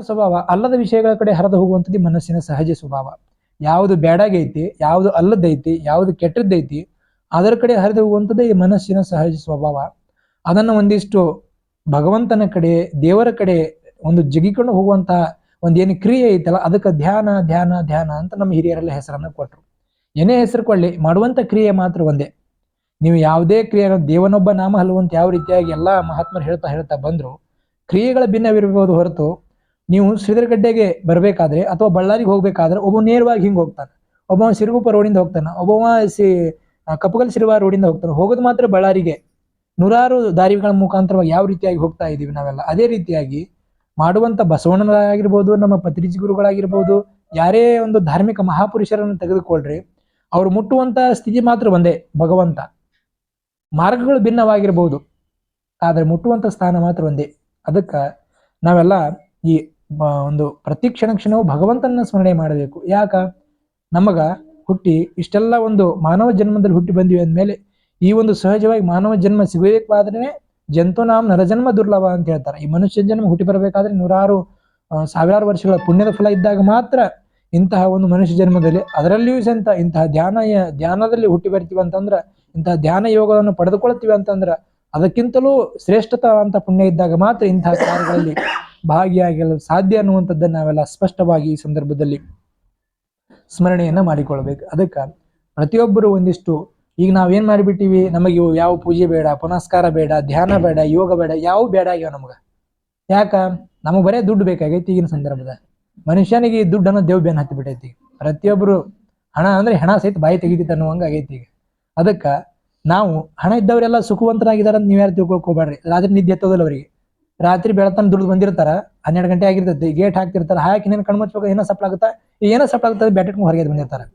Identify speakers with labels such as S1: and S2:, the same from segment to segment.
S1: ಸ್ವಭಾವ ಅಲ್ಲದ ವಿಷಯಗಳ ಕಡೆ ಹರಿದು ಹೋಗುವಂಥದ್ದು ಮನಸ್ಸಿನ ಸಹಜ ಸ್ವಭಾವ. ಯಾವುದು ಬೇಡಾಗೈತಿ, ಯಾವುದು ಅಲ್ಲದೈತಿ, ಯಾವುದು ಕೆಟ್ಟದ್ದೈತಿ ಅದರ ಕಡೆ ಹರಿದು ಹೋಗುವಂಥದ್ದೇ ಈ ಮನಸ್ಸಿನ ಸಹಜ ಸ್ವಭಾವ. ಅದನ್ನು ಒಂದಿಷ್ಟು ಭಗವಂತನ ಕಡೆ, ದೇವರ ಕಡೆ ಒಂದು ಜಗಿಕೊಂಡು ಹೋಗುವಂತಹ ಒಂದೇನು ಕ್ರಿಯೆ ಐತಲ್ಲ ಅದಕ್ಕೆ ಧ್ಯಾನ ಧ್ಯಾನ ಧ್ಯಾನ ಅಂತ ನಮ್ಮ ಹಿರಿಯರೆಲ್ಲ ಹೆಸರನ್ನ ಕೊಟ್ಟರು. ಏನೇ ಹೆಸರು ಕೊಳ್ಳಿ, ಮಾಡುವಂಥ ಕ್ರಿಯೆ ಮಾತ್ರ ಒಂದೇ. ನೀವು ಯಾವುದೇ ಕ್ರಿಯೆ, ದೇವನೊಬ್ಬ ನಾಮ ಹಲ್ಲುವಂತ ಯಾವ ರೀತಿಯಾಗಿ ಎಲ್ಲ ಮಹಾತ್ಮರು ಹೇಳ್ತಾ ಬಂದ್ರು, ಕ್ರಿಯೆಗಳ ಭಿನ್ನವಿರಬಹುದು ಹೊರತು, ನೀವು ಶ್ರೀಧರಗಡ್ಡೆಗೆ ಬರಬೇಕಾದ್ರೆ ಅಥವಾ ಬಳ್ಳಾರಿಗೆ ಹೋಗ್ಬೇಕಾದ್ರೆ ಒಬ್ಬ ನೇರವಾಗಿ ಹಿಂಗೆ ಹೋಗ್ತಾನೆ, ಒಬ್ಬ ಸಿರುಗುಪ್ಪ ರೋಡಿಂದ ಹೋಗ್ತಾನೆ, ಒಬ್ಬವ ಕಪ್ಪಗಲ್ ಸಿರುವ ರೋಡಿಂದ ಹೋಗ್ತಾನೆ. ಹೋಗೋದು ಮಾತ್ರ ಬಳ್ಳಾರಿಗೆ. ನೂರಾರು ದಾರಿಗಳ ಮುಖಾಂತರವಾಗಿ ಯಾವ ರೀತಿಯಾಗಿ ಹೋಗ್ತಾ ಇದ್ದೀವಿ ನಾವೆಲ್ಲ. ಅದೇ ರೀತಿಯಾಗಿ ಮಾಡುವಂಥ ಬಸವಣ್ಣರಾಗಿರ್ಬೋದು, ನಮ್ಮ ಪತ್ರಿಜಿ ಗುರುಗಳಾಗಿರ್ಬೋದು, ಯಾರೇ ಒಂದು ಧಾರ್ಮಿಕ ಮಹಾಪುರುಷರನ್ನು ತೆಗೆದುಕೊಳ್ರಿ, ಅವ್ರು ಮುಟ್ಟುವಂತ ಸ್ಥಿತಿ ಮಾತ್ರ ಒಂದೇ, ಭಗವಂತ. ಮಾರ್ಗಗಳು ಭಿನ್ನವಾಗಿರ್ಬೋದು, ಆದರೆ ಮುಟ್ಟುವಂಥ ಸ್ಥಾನ ಮಾತ್ರ ಒಂದೇ. ಅದಕ್ಕೆ ನಾವೆಲ್ಲ ಈ ಒಂದು ಪ್ರತಿ ಕ್ಷಣವು ಭಗವಂತನ ಸ್ಮರಣೆ ಮಾಡಬೇಕು. ಯಾಕ ನಮಗ ಹುಟ್ಟಿ ಇಷ್ಟೆಲ್ಲ ಒಂದು ಮಾನವ ಜನ್ಮದಲ್ಲಿ ಹುಟ್ಟಿ ಬಂದಿವಿ ಅಂದಮೇಲೆ ಈ ಒಂದು ಸಹಜವಾಗಿ ಮಾನವ ಜನ್ಮ ಸಿಗಬೇಕಾದ್ರೆ ಜಂತು ನರಜನ್ಮ ದುರ್ಲಭ ಅಂತ ಹೇಳ್ತಾರೆ. ಈ ಮನುಷ್ಯ ಜನ್ಮ ಹುಟ್ಟಿ ಬರಬೇಕಾದ್ರೆ ನೂರಾರು ಸಾವಿರಾರು ವರ್ಷಗಳ ಪುಣ್ಯದ ಫಲ ಇದ್ದಾಗ ಮಾತ್ರ ಇಂತಹ ಒಂದು ಮನುಷ್ಯ ಜನ್ಮದಲ್ಲಿ, ಅದರಲ್ಲಿಯೂ ಸಹಿತ ಇಂತಹ ಧ್ಯಾನದಲ್ಲಿ ಹುಟ್ಟಿ ಬರ್ತೀವಿ ಅಂತಂದ್ರ, ಇಂತಹ ಧ್ಯಾನ ಯೋಗವನ್ನು ಪಡೆದುಕೊಳ್ತೀವಿ ಅಂತಂದ್ರ, ಅದಕ್ಕಿಂತಲೂ ಶ್ರೇಷ್ಠತ ಅಂತ ಪುಣ್ಯ ಇದ್ದಾಗ ಮಾತ್ರ ಇಂತಹ ಕಾರ್ಯಗಳಲ್ಲಿ ಭಾಗಿಯಾಗಲು ಸಾಧ್ಯ ಅನ್ನುವಂಥದ್ದನ್ನು ನಾವೆಲ್ಲ ಸ್ಪಷ್ಟವಾಗಿ ಈ ಸಂದರ್ಭದಲ್ಲಿ ಸ್ಮರಣೆಯನ್ನ ಮಾಡಿಕೊಳ್ಬೇಕು. ಅದಕ್ಕೆ ಪ್ರತಿಯೊಬ್ಬರು ಒಂದಿಷ್ಟು, ಈಗ ನಾವೇನ್ ಮಾಡಿಬಿಟ್ಟಿವಿ, ನಮಗೆ ಯಾವ ಪೂಜೆ ಬೇಡ, ಪುನಸ್ಕಾರ ಬೇಡ, ಧ್ಯಾನ ಬೇಡ, ಯೋಗ ಬೇಡ, ಯಾವ ಬೇಡ ಆಗ್ಯಾವ ನಮಗ. ಯಾಕ ನಮಗ್ ಬರೇ ದುಡ್ಡು ಬೇಕಾಗೈತಿ. ಈಗಿನ ಸಂದರ್ಭದ ಮನುಷ್ಯನಿಗೆ ಈ ದುಡ್ಡನ್ನು ದೇವ್ ಬೆನ್ ಹತ್ತಿ ಬಿಟ್ಟೈತಿ. ಪ್ರತಿಯೊಬ್ಬರು ಹಣ ಅಂದ್ರೆ ಹೆಣ ಸಹಿತ ಬಾಯಿ ತೆಗಿತೈತೆ ಅನ್ನುವಂಗ ಆಗೈತಿ ಈಗ. ಅದಕ್ಕ ನಾವು ಹಣ ಇದ್ದವರೆಲ್ಲ ಸುಖವಂತರಾಗಿದಾರ ಅಂತ ನೀವ್ಯಾರು ತಿಳ್ಕೊಳ್ಕೋಬೇಡ್ರಿ. ರಾತ್ರಿ ನಿದ್ದೆ ಎತ್ತೋದಿಲ್ಲ ಅವರಿಗೆ. ರಾತ್ರಿ ಬೆಳತನ ದುಡ್ದು ಬಂದಿರ್ತಾರ, 12 ಗಂಟೆ ಆಗಿರ್ತೈತಿ, ಗೇಟ್ ಹಾಕ್ತಿರ್ತಾರ, ಹಾಕಿ ನೀನು ಕಣ್ಮುಚ್ಬೇಕು, ಏನೋ ಸಪ್ಲಾಗುತ್ತಾ, ಏನೋ ಸಪ್ಲಾಗುತ್ತದೆ, ಬ್ಯಾಟಿಟ್ಕೊಂಡು ಹೊರಗೆ ಬಂದಿರ್ತಾರೆ.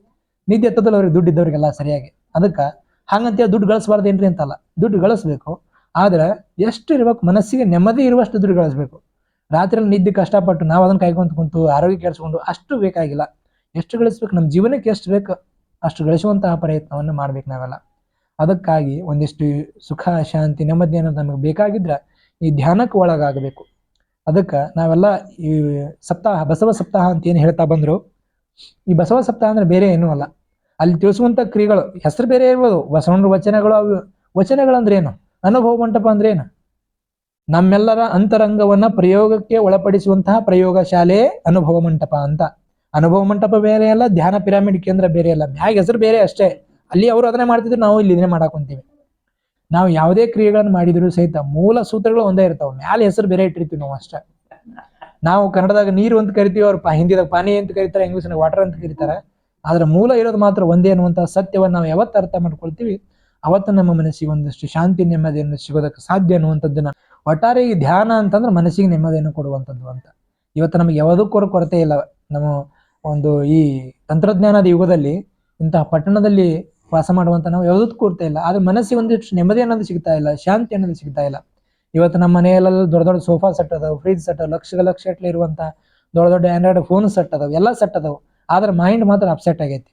S1: ನಿದ್ದೆ ಎತ್ತೋದಿಲ್ಲ ಅವ್ರಿಗೆ, ದುಡ್ಡು ಇದ್ದವ್ರಿಗೆಲ್ಲ ಸರಿಯಾಗಿ. ಅದಕ್ಕೆ ಹಂಗಂತೇಳಿ ದುಡ್ಡು ಗಳಿಸಬಾರ್ದು ಏನ್ರಿ ಅಂತಲ್ಲ, ದುಡ್ಡು ಗಳಿಸ್ಬೇಕು. ಆದ್ರೆ ಎಷ್ಟು ಇರ್ಬೇಕು, ಮನಸ್ಸಿಗೆ ನೆಮ್ಮದಿ ಇರುವಷ್ಟು ದುಡ್ಡು ಗಳಿಸ್ಬೇಕು. ರಾತ್ರಿ ನಿದ್ದೆ ಕಷ್ಟಪಟ್ಟು ನಾವು ಅದನ್ನ ಕಾಯ್ಕೊಂತ ಕುಂತು ಆರೋಗ್ಯ ಕೆಡಿಸ್ಕೊಂಡು ಅಷ್ಟು ಬೇಕಾಗಿಲ್ಲ. ಎಷ್ಟು ಗಳಿಸ್ಬೇಕು, ನಮ್ಮ ಜೀವನಕ್ಕೆ ಎಷ್ಟು ಬೇಕು ಅಷ್ಟು ಗಳಿಸುವಂತಹ ಪ್ರಯತ್ನವನ್ನು ಮಾಡ್ಬೇಕು ನಾವೆಲ್ಲ. ಅದಕ್ಕಾಗಿ ಒಂದಿಷ್ಟು ಸುಖ, ಶಾಂತಿ, ನೆಮ್ಮದಿ ಅನ್ನೋದು ನಮಗೆ ಬೇಕಾಗಿದ್ರೆ ಈ ಧ್ಯಾನಕ್ಕೆ ಒಳಗಾಗಬೇಕು. ಅದಕ್ಕೆ ನಾವೆಲ್ಲ ಈ ಸಪ್ತಾಹ, ಬಸವ ಸಪ್ತಾಹ ಅಂತ ಏನು ಹೇಳ್ತಾ ಬಂದ್ರು, ಈ ಬಸವ ಸಪ್ತಾಹ ಅಂದ್ರೆ ಬೇರೆ ಏನೂ ಅಲ್ಲ. ಅಲ್ಲಿ ತಿಳಿಸುವಂತ ಕ್ರಿಯೆಗಳು ಹೆಸರು ಬೇರೆ ಇರ್ಬೋದು. ಬಸವಣ್ಣರ ವಚನಗಳು, ಅವು ವಚನಗಳಂದ್ರೆ ಏನು, ಅನುಭವ ಮಂಟಪ ಅಂದ್ರೆ ಏನು, ನಮ್ಮೆಲ್ಲರ ಅಂತರಂಗವನ್ನ ಪ್ರಯೋಗಕ್ಕೆ ಒಳಪಡಿಸುವಂತಹ ಪ್ರಯೋಗ ಶಾಲೆ ಅನುಭವ ಮಂಟಪ ಅಂತ. ಅನುಭವ ಮಂಟಪ ಬೇರೆ ಅಲ್ಲ, ಧ್ಯಾನ ಪಿರಾಮಿಡ್ ಕೇಂದ್ರ ಬೇರೆ ಅಲ್ಲ. ಮ್ಯಾಗ ಹೆಸರು ಬೇರೆ ಅಷ್ಟೇ. ಅಲ್ಲಿ ಅವರು ಅದನ್ನೇ ಮಾಡ್ತಿದ್ರು, ನಾವು ಇಲ್ಲಿ ಇದನ್ನೇ ಮಾಡಾಕೊಂತೀವಿ. ನಾವು ಯಾವುದೇ ಕ್ರಿಯೆಗಳನ್ನು ಮಾಡಿದ್ರು ಸಹಿತ ಮೂಲ ಸೂತ್ರಗಳು ಒಂದೇ ಇರ್ತಾವೆ, ಮ್ಯಾಲೆ ಹೆಸರು ಬೇರೆ ಇಟ್ಟಿರ್ತೀವಿ ನಾವು ಅಷ್ಟೇ. ನಾವು ಕನ್ನಡದಾಗ ನೀರು ಅಂತ ಕರಿತೀವಿ, ಅವ್ರು ಹಿಂದಿದಾಗ ಪಾನಿ ಅಂತ ಕರೀತಾರೆ, ಇಂಗ್ಲೀಷ್ನಾಗ ವಾಟರ್ ಅಂತ ಕರೀತಾರೆ. ಆದ್ರೆ ಮೂಲ ಇರೋದು ಮಾತ್ರ ಒಂದೇ ಅನ್ನುವಂತಹ ಸತ್ಯವನ್ನು ನಾವು ಯಾವತ್ತು ಅರ್ಥ ಮಾಡ್ಕೊಳ್ತೀವಿ, ಅವತ್ತು ನಮ್ಮ ಮನಸ್ಸಿಗೆ ಒಂದಷ್ಟು ಶಾಂತಿ, ನೆಮ್ಮದಿಯನ್ನು ಸಿಗೋದಕ್ಕೆ ಸಾಧ್ಯ ಅನ್ನುವಂಥದ್ದನ್ನ. ಒಟ್ಟಾರೆ ಈ ಧ್ಯಾನ ಅಂತಂದ್ರೆ ಮನಸ್ಸಿಗೆ ನೆಮ್ಮದಿಯನ್ನು ಕೊಡುವಂಥದ್ದು ಅಂತ. ಇವತ್ತು ನಮಗೆ ಯಾವುದಕ್ಕೂ ಕೊರತೆ ಇಲ್ಲ. ನಮ್ಮ ಒಂದು ಈ ತಂತ್ರಜ್ಞಾನದ ಯುಗದಲ್ಲಿ ಇಂತಹ ಪಟ್ಟಣದಲ್ಲಿ ವಾಸ ಮಾಡುವಂತ ನಾವು ಯಾವುದಕ್ಕೂ ಕೊರತೆ ಇಲ್ಲ. ಆದ್ರೆ ಮನಸ್ಸಿಗೆ ಒಂದಿಷ್ಟು ನೆಮ್ಮದಿ ಅನ್ನೋದು ಸಿಗ್ತಾ ಇಲ್ಲ, ಶಾಂತಿ ಅನ್ನೋದು ಸಿಗ್ತಾ ಇಲ್ಲ. ಇವತ್ತು ನಮ್ಮ ಮನೆಯಲ್ಲೆಲ್ಲ ದೊಡ್ಡ ದೊಡ್ಡ ಸೋಫಾ ಸೆಟ್ ಅದಾವ, ಫ್ರಿಜ್ ಸೆಟ್ ಅದಾವ, ಲಕ್ಷ ಗಟ್ಟಲೆ ಇರುವಂತ ದೊಡ್ಡ ದೊಡ್ಡ ಆಂಡ್ರಾಯ್ಡ್ ಫೋನ್ ಸೆಟ್ ಅದಾವ, ಎಲ್ಲ ಸೆಟ್ ಅದಾವ. ಆದ್ರೆ ಮೈಂಡ್ ಮಾತ್ರ ಅಪ್ಸೆಟ್ ಆಗೈತಿ.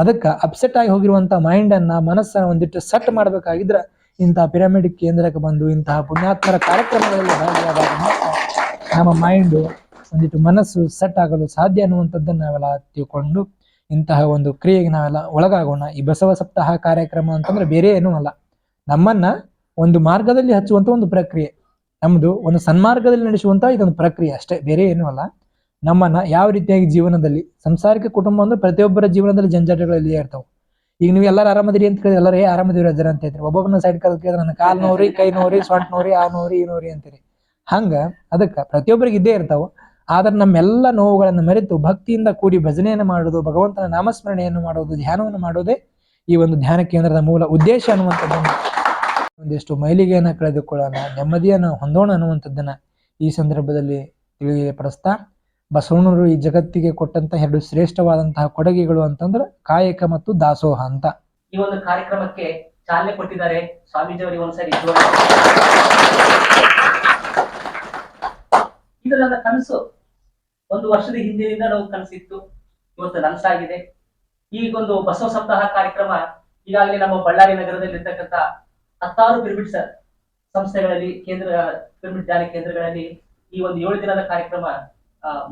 S1: ಅದಕ್ಕೆ ಅಪ್ಸೆಟ್ ಆಗಿ ಹೋಗಿರುವಂತ ಮೈಂಡ್ ಅನ್ನ, ಮನಸ್ಸನ್ನ ಒಂದಿಟ್ಟು ಸೆಟ್ ಮಾಡ್ಬೇಕಾಗಿದ್ರೆ ಇಂತಹ ಪಿರಮಿಡ್ ಕೇಂದ್ರಕ್ಕೆ ಬಂದು ಇಂತಹ ಪುಣ್ಯಾತ್ಮರ ಕಾರ್ಯಕ್ರಮಗಳಲ್ಲಿ ಭಾಗಿಯಾದಾಗ ನಮ್ಮ ಮೈಂಡ್ ಒಂದಿಟ್ಟು ಮನಸ್ಸು ಸೆಟ್ ಆಗಲು ಸಾಧ್ಯ ಅನ್ನುವಂಥದ್ದನ್ನ ನಾವೆಲ್ಲ ತಿಳ್ಕೊಂಡು ಇಂತಹ ಒಂದು ಕ್ರಿಯೆಗೆ ನಾವೆಲ್ಲ ಒಳಗಾಗೋಣ. ಈ ಬಸವ ಸಪ್ತಾಹ ಕಾರ್ಯಕ್ರಮ ಅಂತಂದ್ರೆ ಬೇರೆ ಏನೂ ಅಲ್ಲ, ನಮ್ಮನ್ನ ಒಂದು ಮಾರ್ಗದಲ್ಲಿ ಹಚ್ಚುವಂತ ಒಂದು ಪ್ರಕ್ರಿಯೆ. ನಮ್ದು ಒಂದು ಸನ್ಮಾರ್ಗದಲ್ಲಿ ನಡೆಸುವಂತ ಇದೊಂದು ಪ್ರಕ್ರಿಯೆ ಅಷ್ಟೇ, ಬೇರೆ ಏನೂ ಅಲ್ಲ. ನಮ್ಮನ್ನ ಯಾವ ರೀತಿಯಾಗಿ ಜೀವನದಲ್ಲಿ, ಸಂಸಾರಿಕ ಕುಟುಂಬ ಅಂದ್ರೆ ಪ್ರತಿಯೊಬ್ಬರ ಜೀವನದಲ್ಲಿ ಜಂಜಾಟಗಳಲ್ಲಿ ಇರ್ತಾವೆ. ಈಗ ನೀವು ಎಲ್ಲರೂ ಆರಾಮದಿರಿ ಅಂತ ಕೇಳಿದ್ರೆ ಎಲ್ಲರೂ ಆರಾಮದಿರಿ ಅಜ್ಜರ ಅಂತ ಹೇಳ್ತೀರಿ. ಒಬ್ಬೊಬ್ಬನ ಸೈಡ್ ಕೇಳಿದ್ರೆ ನನ್ನ ಕಾಲ್ ನೋವ್ರಿ, ಕೈ ನೋವ್ರಿ, ಸೊಂಟ ನೋವ್ರಿ, ಆ ನೋವ್ರಿ, ಈ ನೋವ್ರಿ ಅಂತೀರಿ. ಹಂಗ ಅದಕ್ಕೆ ಪ್ರತಿಯೊಬ್ಬರಿಗೆ ಇದ್ದೇ ಇರ್ತಾವ. ಆದ್ರೆ ನಮ್ಮೆಲ್ಲ ನೋವುಗಳನ್ನು ಮರೆತು ಭಕ್ತಿಯಿಂದ ಕೂಡಿ ಭಜನೆಯನ್ನು ಮಾಡೋದು, ಭಗವಂತನ ನಾಮಸ್ಮರಣೆಯನ್ನು ಮಾಡೋದು, ಧ್ಯಾನವನ್ನು ಮಾಡೋದೇ ಈ ಒಂದು ಧ್ಯಾನ ಕೇಂದ್ರದ ಮೂಲ ಉದ್ದೇಶ ಅನ್ನುವಂಥದ್ದನ್ನು, ಒಂದಿಷ್ಟು ಮೈಲಿಗೆಯನ್ನು ಕಳೆದುಕೊಳ್ಳೋಣ, ನೆಮ್ಮದಿಯನ್ನು ಹೊಂದೋಣ ಅನ್ನುವಂಥದ್ದನ್ನ ಈ ಸಂದರ್ಭದಲ್ಲಿ ತಿಳಿಯಪಡಿಸ್ತಾ, ಬಸವಣ್ಣರು ಈ ಜಗತ್ತಿಗೆ ಕೊಟ್ಟಂತ 2 ಶ್ರೇಷ್ಠವಾದಂತಹ ಕೊಡುಗೆಗಳು ಅಂತಂದ್ರೆ ಕಾಯಕ ಮತ್ತು ದಾಸೋಹ ಅಂತ.
S2: ಈ ಒಂದು ಕಾರ್ಯಕ್ರಮಕ್ಕೆ ಚಾಲನೆ ಕೊಟ್ಟಿದ್ದಾರೆ ಸ್ವಾಮೀಜಿ ಅವರಿಗೆ ಒಂದ್ಸರಿ. ಇದು ನನ್ನ ಕನಸು. 1 ವರ್ಷದ ಹಿಂದಿನಿಂದ ನಾವು ಕನಸಿತ್ತು, ಇವತ್ತು ನನಸಾಗಿದೆ. ಈಗೊಂದು ಬಸವ ಸಪ್ತಾಹ ಕಾರ್ಯಕ್ರಮ ಈಗಾಗಲೇ ನಮ್ಮ ಬಳ್ಳಾರಿ ನಗರದಲ್ಲಿರ್ತಕ್ಕಂಥ 10 ಪಿರಮಿಡ್ ಸಂಸ್ಥೆಗಳಲ್ಲಿ ಪಿರಮಿಡ್ ಧ್ಯಾನ ಕೇಂದ್ರಗಳಲ್ಲಿ ಈ ಒಂದು 7 ದಿನದ ಕಾರ್ಯಕ್ರಮ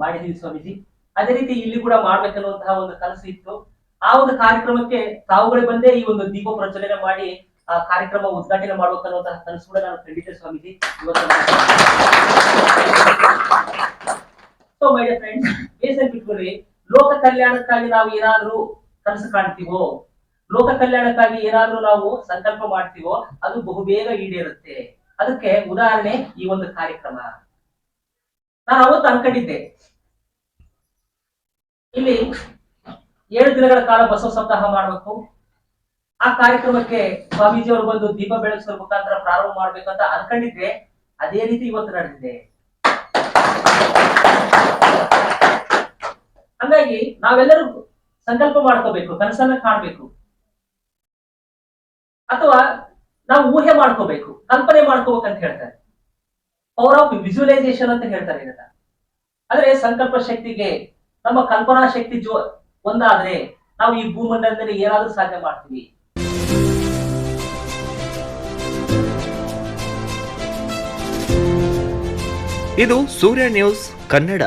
S2: ಮಾಡಿದೀವಿ ಸ್ವಾಮೀಜಿ. ಅದೇ ರೀತಿ ಇಲ್ಲಿ ಕೂಡ ಮಾಡ್ಬೇಕನ್ನುವಂತಹ ಒಂದು ಕನಸು ಇತ್ತು. ಆ ಒಂದು ಕಾರ್ಯಕ್ರಮಕ್ಕೆ ತಾವುಗಳೇ ಬಂದೇ ಈ ಒಂದು ದೀಪ ಪ್ರಜ್ವಲನೆ ಮಾಡಿ ಆ ಕಾರ್ಯಕ್ರಮ ಉದ್ಘಾಟನೆ ಮಾಡ್ಬೇಕನ್ನುವಂತಹ ಕನಸು ಕೂಡ ನಾನು ಖಂಡಿತ ಸ್ವಾಮೀಜಿ ಇವತ್ತು. ಸೊ ಮೈ ಡಿಯರ್ ಫ್ರೆಂಡ್ಸ್, ಬೇಸನ್ ಬಿಟ್ಕೊಳ್ಳಿ. ಲೋಕ ಕಲ್ಯಾಣಕ್ಕಾಗಿ ನಾವು ಏನಾದ್ರೂ ಕನಸು ಕಾಣ್ತೀವೋ, ಲೋಕ ಕಲ್ಯಾಣಕ್ಕಾಗಿ ಏನಾದ್ರೂ ನಾವು ಸಂಕಲ್ಪ ಮಾಡ್ತೀವೋ, ಅದು ಬಹುಬೇಗ ಈಡೇರುತ್ತೆ. ಅದಕ್ಕೆ ಉದಾಹರಣೆ ಈ ಒಂದು ಕಾರ್ಯಕ್ರಮ. ನಾನು ಅವತ್ತು ಅನ್ಕೊಂಡಿದ್ದೆ, ಇಲ್ಲಿ 7 ದಿನಗಳ ಕಾಲ ಬಸವ ಸಪ್ತಾಹ ಮಾಡ್ಬೇಕು, ಆ ಕಾರ್ಯಕ್ರಮಕ್ಕೆ ಸ್ವಾಮೀಜಿ ಅವರು ಬಂದು ದೀಪ ಬೆಳಗಿಸೋ ಮುಖಾಂತರ ಪ್ರಾರಂಭ ಮಾಡ್ಬೇಕಂತ ಅನ್ಕೊಂಡಿದ್ರೆ, ಅದೇ ರೀತಿ ಇವತ್ತು ನಡೆದಿದೆ. ಹಾಗಾಗಿ ನಾವೆಲ್ಲರೂ ಸಂಕಲ್ಪ ಮಾಡ್ಕೋಬೇಕು, ಕನಸನ್ನ ಕಾಣ್ಬೇಕು, ಅಥವಾ ನಾವು ಊಹೆ ಮಾಡ್ಕೋಬೇಕು, ಕಲ್ಪನೆ ಮಾಡ್ಕೋಬೇಕು ಅಂತ ಹೇಳ್ತಾರೆ. ಪವರ್ ಆಫ್ ವಿಜುವಲೈಸೇಷನ್ ಅಂತ ಹೇಳ್ತಾರೆ ಇದನ್ನ. ಆದ್ರೆ ಸಂಕಲ್ಪ ಶಕ್ತಿಗೆ ನಮ್ಮ ಕಲ್ಪನಾ ಶಕ್ತಿ ಒಂದಾದ್ರೆ ನಾವು ಈ ಭೂಮಂಡಲದಲ್ಲಿ ಏನಾದ್ರೂ ಸಾಧ್ಯ ಮಾಡ್ತೀವಿ.
S3: ಇದು ಸೂರ್ಯ ನ್ಯೂಸ್ ಕನ್ನಡ.